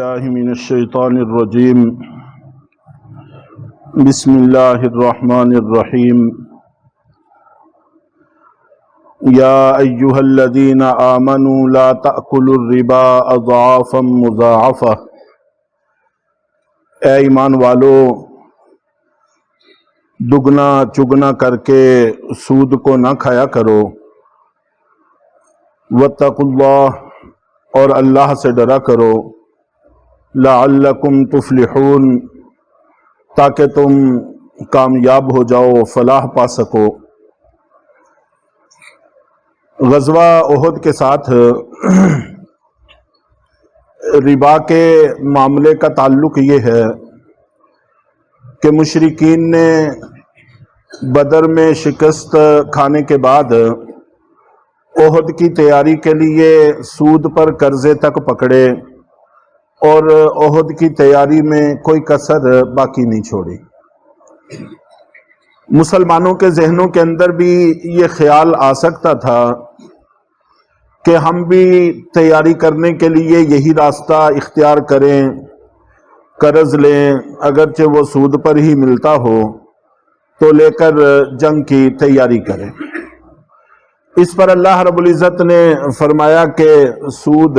باللہ من الشیطان الرجیم بسم اللہ الرحمن الرحیم یا ایہا الذین آمنوا لا تأکلوا الربا اضعافا مضاعفہ، اے ایمان والو دگنا چگنا کر کے سود کو نہ کھایا کرو، واتقوا اللہ اور اللہ سے ڈرا کرو، لعلکم تفلحون تاکہ تم کامیاب ہو جاؤ، فلاح پا سکو۔ غزوہ احد کے ساتھ ربا کے معاملے کا تعلق یہ ہے کہ مشرکین نے بدر میں شکست کھانے کے بعد احد کی تیاری کے لیے سود پر قرضے تک پکڑے اور احد کی تیاری میں کوئی کسر باقی نہیں چھوڑی۔ مسلمانوں کے ذہنوں کے اندر بھی یہ خیال آ سکتا تھا کہ ہم بھی تیاری کرنے کے لیے یہی راستہ اختیار کریں، قرض لیں، اگرچہ وہ سود پر ہی ملتا ہو تو لے کر جنگ کی تیاری کریں۔ اس پر اللہ رب العزت نے فرمایا کہ سود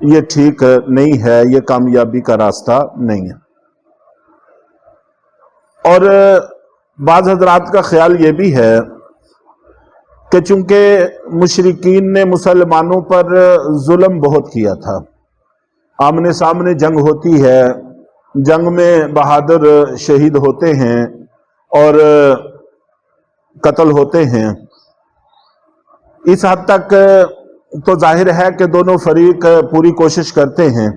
یہ ٹھیک نہیں ہے، یہ کامیابی کا راستہ نہیں ہے۔ اور بعض حضرات کا خیال یہ بھی ہے کہ چونکہ مشرکین نے مسلمانوں پر ظلم بہت کیا تھا، آمنے سامنے جنگ ہوتی ہے، جنگ میں بہادر شہید ہوتے ہیں اور قتل ہوتے ہیں، اس حد تک تو ظاہر ہے کہ دونوں فریق پوری کوشش کرتے ہیں،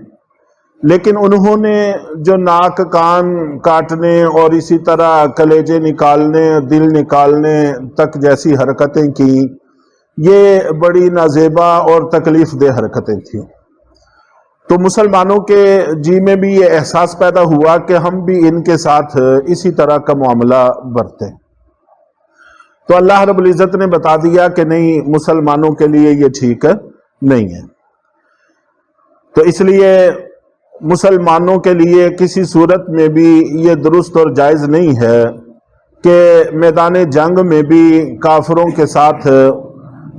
لیکن انہوں نے جو ناک کان کاٹنے اور اسی طرح کلیجے نکالنے دل نکالنے تک جیسی حرکتیں کی، یہ بڑی نازیبا اور تکلیف دہ حرکتیں تھیں۔ تو مسلمانوں کے جی میں بھی یہ احساس پیدا ہوا کہ ہم بھی ان کے ساتھ اسی طرح کا معاملہ برتیں۔ تو اللہ رب العزت نے بتا دیا کہ نہیں، مسلمانوں کے لیے یہ ٹھیک نہیں ہے۔ تو اس لیے مسلمانوں کے لیے کسی صورت میں بھی یہ درست اور جائز نہیں ہے کہ میدان جنگ میں بھی کافروں کے ساتھ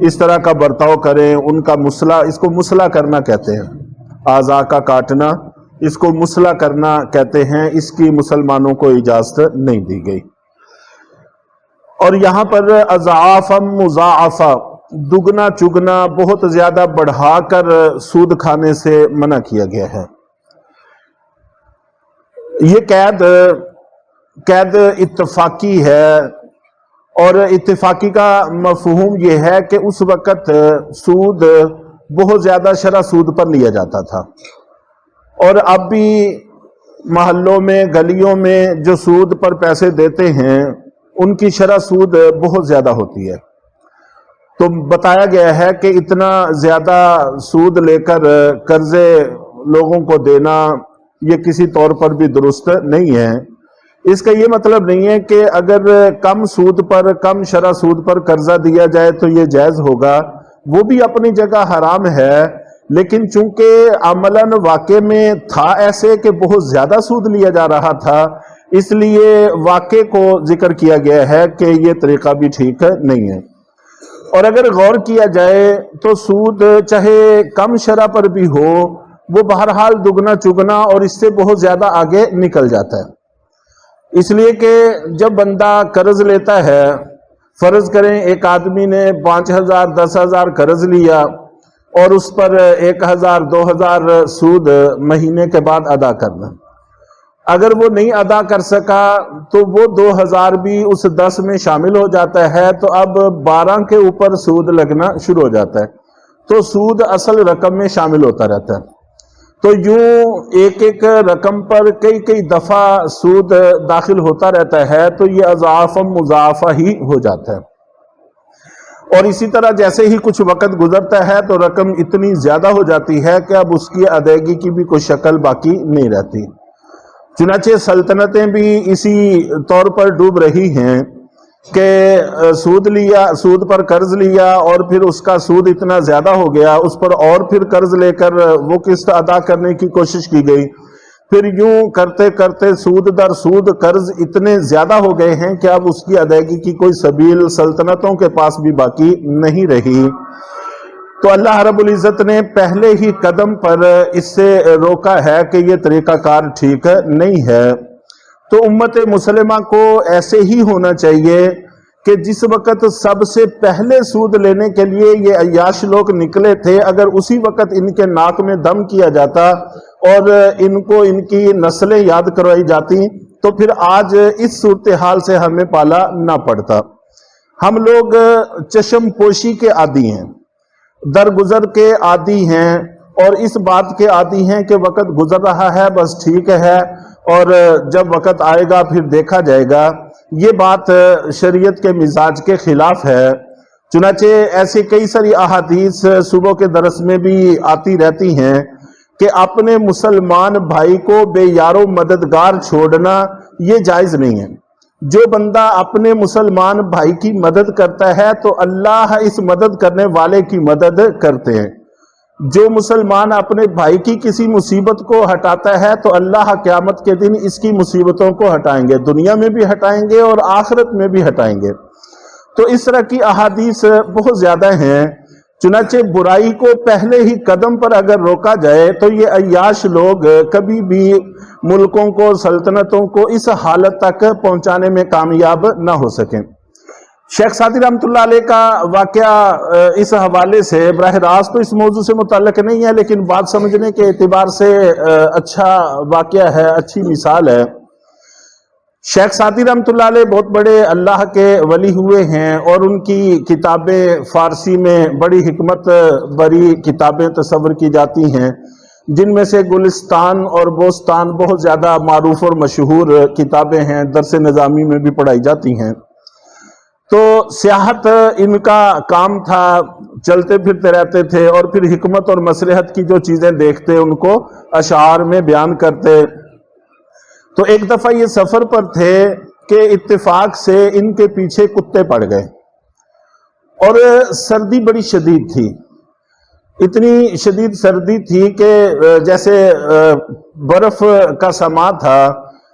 اس طرح کا برتاؤ کریں، ان کا مسلح، اس کو مسلح کرنا کہتے ہیں، اعضاء کا کاٹنا، اس کو مسلح کرنا کہتے ہیں، اس کی مسلمانوں کو اجازت نہیں دی گئی۔ اور یہاں پر اضعافا مضاعفہ، دگنا چگنا بہت زیادہ بڑھا کر سود کھانے سے منع کیا گیا ہے۔ یہ قید اتفاقی ہے، اور اتفاقی کا مفہوم یہ ہے کہ اس وقت سود بہت زیادہ شرح سود پر لیا جاتا تھا، اور اب بھی محلوں میں گلیوں میں جو سود پر پیسے دیتے ہیں ان کی شرح سود بہت زیادہ ہوتی ہے۔ تو بتایا گیا ہے کہ اتنا زیادہ سود لے کر قرضے لوگوں کو دینا یہ کسی طور پر بھی درست نہیں ہے۔ اس کا یہ مطلب نہیں ہے کہ اگر کم سود پر، کم شرح سود پر قرضہ دیا جائے تو یہ جائز ہوگا، وہ بھی اپنی جگہ حرام ہے، لیکن چونکہ عملاً واقع میں تھا ایسے کہ بہت زیادہ سود لیا جا رہا تھا، اس لیے واقع کو ذکر کیا گیا ہے کہ یہ طریقہ بھی ٹھیک نہیں ہے۔ اور اگر غور کیا جائے تو سود چاہے کم شرح پر بھی ہو، وہ بہرحال دگنا چگنا اور اس سے بہت زیادہ آگے نکل جاتا ہے۔ اس لیے کہ جب بندہ قرض لیتا ہے، فرض کریں ایک آدمی نے 5,000 10,000 قرض لیا اور اس پر 1,000 2,000 سود مہینے کے بعد ادا کرنا، اگر وہ نہیں ادا کر سکا تو وہ 2,000 بھی اس 10 میں شامل ہو جاتا ہے، تو اب 12 کے اوپر سود لگنا شروع ہو جاتا ہے، تو سود اصل رقم میں شامل ہوتا رہتا ہے۔ تو یوں ایک ایک رقم پر کئی کئی دفعہ سود داخل ہوتا رہتا ہے، تو یہ اضعاف مضاعفہ ہی ہو جاتا ہے۔ اور اسی طرح جیسے ہی کچھ وقت گزرتا ہے تو رقم اتنی زیادہ ہو جاتی ہے کہ اب اس کی ادائیگی کی بھی کوئی شکل باقی نہیں رہتی۔ چنانچہ سلطنتیں بھی اسی طور پر ڈوب رہی ہیں کہ سود لیا، سود پر قرض لیا اور پھر اس کا سود اتنا زیادہ ہو گیا، اس پر اور پھر قرض لے کر وہ قسط ادا کرنے کی کوشش کی گئی، پھر یوں کرتے کرتے سود در سود قرض اتنے زیادہ ہو گئے ہیں کہ اب اس کی ادائیگی کی کوئی سبیل سلطنتوں کے پاس بھی باقی نہیں رہی۔ تو اللہ رب العزت نے پہلے ہی قدم پر اس سے روکا ہے کہ یہ طریقہ کار ٹھیک نہیں ہے۔ تو امت مسلمہ کو ایسے ہی ہونا چاہیے کہ جس وقت سب سے پہلے سود لینے کے لیے یہ عیاش لوگ نکلے تھے، اگر اسی وقت ان کے ناک میں دم کیا جاتا اور ان کو ان کی نسلیں یاد کروائی جاتی تو پھر آج اس صورتحال سے ہمیں پالا نہ پڑتا۔ ہم لوگ چشم پوشی کے عادی ہیں، درگزر کے عادی ہیں، اور اس بات کے عادی ہیں کہ وقت گزر رہا ہے بس ٹھیک ہے اور جب وقت آئے گا پھر دیکھا جائے گا۔ یہ بات شریعت کے مزاج کے خلاف ہے۔ چنانچہ ایسی کئی ساری احادیث صبح کے درس میں بھی آتی رہتی ہیں کہ اپنے مسلمان بھائی کو بے یار و مددگار چھوڑنا یہ جائز نہیں ہے۔ جو بندہ اپنے مسلمان بھائی کی مدد کرتا ہے تو اللہ اس مدد کرنے والے کی مدد کرتے ہیں۔ جو مسلمان اپنے بھائی کی کسی مصیبت کو ہٹاتا ہے تو اللہ قیامت کے دن اس کی مصیبتوں کو ہٹائیں گے، دنیا میں بھی ہٹائیں گے اور آخرت میں بھی ہٹائیں گے۔ تو اس طرح کی احادیث بہت زیادہ ہیں۔ چنانچہ برائی کو پہلے ہی قدم پر اگر روکا جائے تو یہ عیاش لوگ کبھی بھی ملکوں کو، سلطنتوں کو اس حالت تک پہنچانے میں کامیاب نہ ہو سکیں۔ شیخ سعدی رحمۃ اللہ علیہ کا واقعہ اس حوالے سے براہ راست تو اس موضوع سے متعلق نہیں ہے، لیکن بات سمجھنے کے اعتبار سے اچھا واقعہ ہے، اچھی مثال ہے۔ شیخ سعدی رحمۃ اللہ علیہ بہت بڑے اللہ کے ولی ہوئے ہیں اور ان کی کتابیں فارسی میں بڑی حکمت بری کتابیں تصور کی جاتی ہیں، جن میں سے گلستان اور بوستان بہت زیادہ معروف اور مشہور کتابیں ہیں، درس نظامی میں بھی پڑھائی جاتی ہیں۔ تو سیاحت ان کا کام تھا، چلتے پھرتے رہتے تھے اور پھر حکمت اور مصلحت کی جو چیزیں دیکھتے ان کو اشعار میں بیان کرتے۔ تو ایک دفعہ یہ سفر پر تھے کہ اتفاق سے ان کے پیچھے کتے پڑ گئے اور سردی بڑی شدید تھی، اتنی شدید سردی تھی کہ جیسے برف کا سما تھا،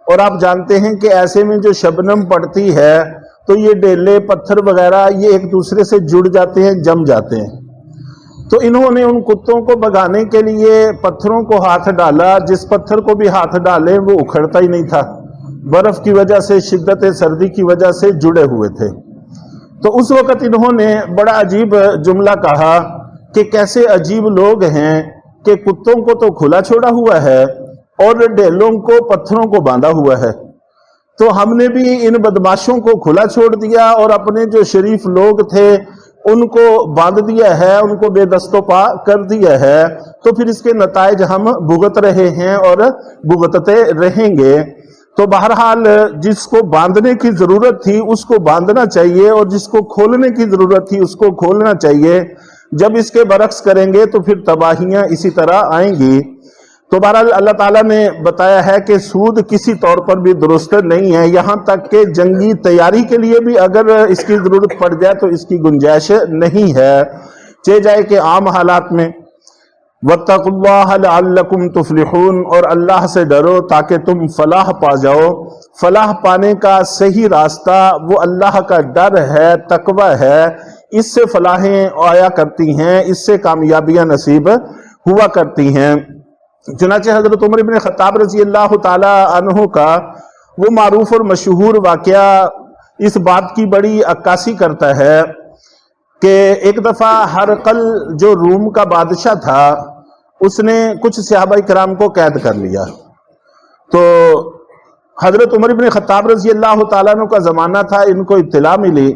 اور آپ جانتے ہیں کہ ایسے میں جو شبنم پڑتی ہے تو یہ ڈیلے پتھر وغیرہ یہ ایک دوسرے سے جڑ جاتے ہیں، جم جاتے ہیں۔ تو انہوں نے ان کتوں کو بھگانے کے لیے پتھروں کو ہاتھ ڈالا، جس پتھر کو بھی ہاتھ ڈالے وہ اکھڑتا ہی نہیں تھا، برف کی وجہ سے، شدت سردی کی وجہ سے جڑے ہوئے تھے۔ تو اس وقت انہوں نے بڑا عجیب جملہ کہا کہ کیسے عجیب لوگ ہیں کہ کتوں کو تو کھلا چھوڑا ہوا ہے اور ڈیلوں کو پتھروں کو باندھا ہوا ہے، تو ہم نے بھی ان بدماشوں کو کھلا چھوڑ دیا اور اپنے جو شریف لوگ تھے ان کو باندھ دیا ہے، ان کو بے دست و پا کر دیا ہے، تو پھر اس کے نتائج ہم بھگت رہے ہیں اور بھگتتے رہیں گے۔ تو بہرحال جس کو باندھنے کی ضرورت تھی اس کو باندھنا چاہیے اور جس کو کھولنے کی ضرورت تھی اس کو کھولنا چاہیے۔ جب اس کے برعکس کریں گے تو پھر تباہیاں اسی طرح آئیں گی۔ تو بہرحال اللہ تعالیٰ نے بتایا ہے کہ سود کسی طور پر بھی درست نہیں ہے، یہاں تک کہ جنگی تیاری کے لیے بھی اگر اس کی ضرورت پڑ جائے تو اس کی گنجائش نہیں ہے، چاہے جائے کہ عام حالات میں۔ وَاتَّقُوا اللَّهَ لَعَلَّكُمْ تُفْلِحُونَ، اور اللہ سے ڈرو تاکہ تم فلاح پا جاؤ۔ فلاح پانے کا صحیح راستہ وہ اللہ کا ڈر ہے، تقوی ہے، اس سے فلاحیں آیا کرتی ہیں، اس سے کامیابیاں نصیب ہوا کرتی ہیں۔ چنانچہ حضرت عمر بن خطاب رضی اللہ تعالی عنہ کا وہ معروف اور مشہور واقعہ اس بات کی بڑی عکاسی کرتا ہے کہ ایک دفعہ ہرقل جو روم کا بادشاہ تھا اس نے کچھ صحابہ کرام کو قید کر لیا۔ تو حضرت عمر بن خطاب رضی اللہ تعالیٰ عنہ کا زمانہ تھا، ان کو اطلاع ملی،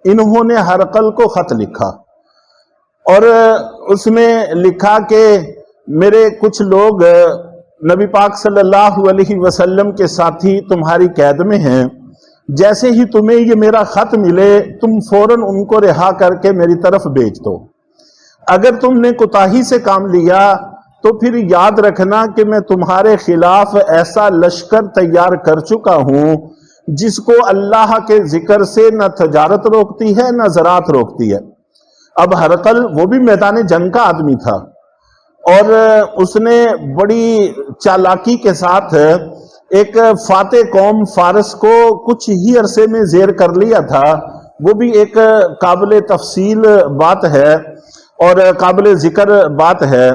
انہوں نے ہرقل کو خط لکھا اور اس میں لکھا کہ میرے کچھ لوگ نبی پاک صلی اللہ علیہ وسلم کے ساتھی تمہاری قید میں ہیں، جیسے ہی تمہیں یہ میرا خط ملے تم فوراً ان کو رہا کر کے میری طرف بھیج دو۔ اگر تم نے کوتاہی سے کام لیا تو پھر یاد رکھنا کہ میں تمہارے خلاف ایسا لشکر تیار کر چکا ہوں جس کو اللہ کے ذکر سے نہ تجارت روکتی ہے نہ زراعت روکتی ہے۔ اب ہرقل وہ بھی میدان جنگ کا آدمی تھا، اور اس نے بڑی چالاکی کے ساتھ ایک فاتح قوم فارس کو کچھ ہی عرصے میں زیر کر لیا تھا۔ وہ بھی ایک قابل تفصیل بات ہے اور قابل ذکر بات ہے۔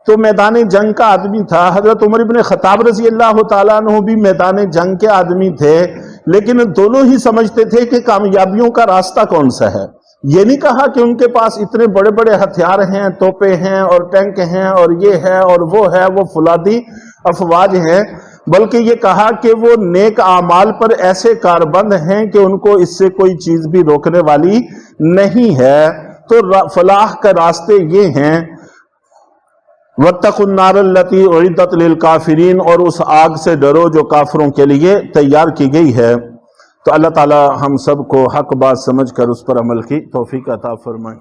تو میدان جنگ کا آدمی تھا۔ حضرت عمر بن خطاب رضی اللہ تعالیٰ عنہ بھی میدان جنگ کے آدمی تھے، لیکن دونوں ہی سمجھتے تھے کہ کامیابیوں کا راستہ کون سا ہے۔ یہ نہیں کہا کہ ان کے پاس اتنے بڑے بڑے ہتھیار ہیں، توپیں ہیں اور ٹینک ہیں اور یہ ہے اور وہ فولادی افواج ہیں، بلکہ یہ کہا کہ وہ نیک اعمال پر ایسے کاربند ہیں کہ ان کو اس سے کوئی چیز بھی روکنے والی نہیں ہے۔ تو فلاح کا راستے یہ ہیں، وَاتَّقُوا النَّارَ الَّتِي أُعِدَّتْ لِلْكَافِرِينَ، اور اس آگ سے ڈرو جو کافروں کے لیے تیار کی گئی ہے۔ تو اللہ تعالی ہم سب کو حق بات سمجھ کر اس پر عمل کی توفیق عطا فرمائے۔